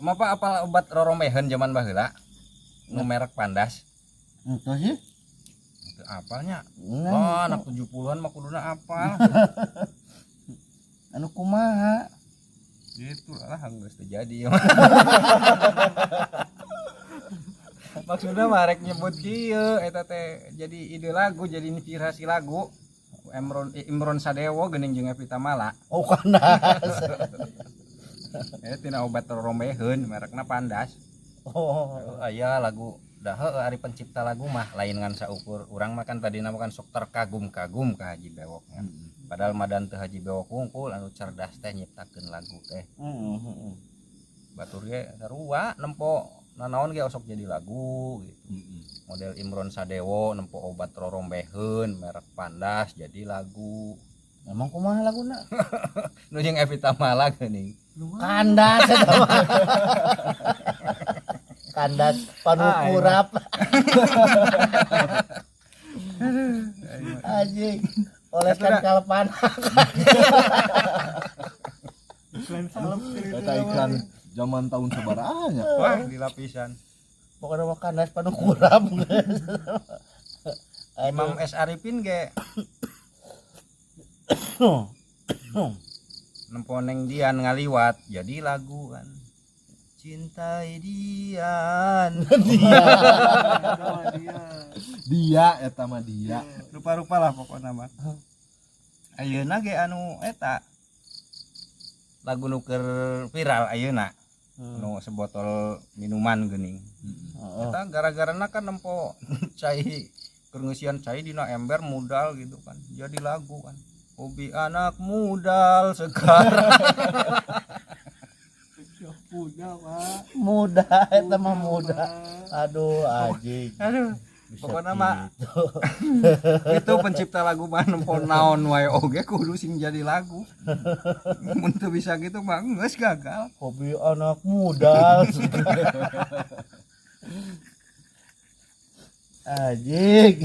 Mapa apal obat rorombeheun zaman baheula nu merek Pandas. Itu sih. Itu apalnya? Nah, Oh, anak 70-an mah kuduna apal. anu kumaha? Gitu lah geus terjadi. Maksudnya marek nyebut kieu eta teh jadi ide lagu, jadi inspirasi lagu. Imron Sadewo geuning jeung Evita Mala. Oh Kandas. Tina obat rorombeheun merekna Pandas. Oh. Aya lagu dah ari pencipta lagu mah lain ngan saukur urang mah kan tadi nama kan sok terkagum-kagum ka Haji Bewok kan. Padahal madan teu Haji Bewok hungkul anu cerdas teh nyiptakeun lagu teh. Batur ge sarua nempo nanaon ge osok jadi lagu gitu. Model Imron Sadewo nempo obat rorombeheun merek Pandas jadi lagu. Emang kumaha laguna? Nu jeung Evita Mala geuning. Kandas eta mah. Kandas panukurap. Anjing. Oleskan kalepan. Eta iklan zaman tahun sabaraha nya. Wah, di lapisan. Pokoknya mah kandas panukurap. Imam S Arifin ge nemponeng Dian ngaliwat jadi lagu kan. Cintai Dian. Dia eta mah dia. Rupa-rupa lah pokoknya mah. Ayeuna ge anu eta lagu nu keur viral ayeuna. Nu sebotol minuman geuning. Eta gara-garana kan nempo cai keur ngeusian cai dina ember modal gitu kan. Jadi lagu kan. Hobi anak modal sekarang. Muda eta mah muda. Aduh anjing. Aduh. Pokoknya mah itu pencipta lagu mah nempo naon wae oge kudu sing jadi lagu. Mun teu bisa gitu mah geus gagal. Hobi anak muda. Anjing.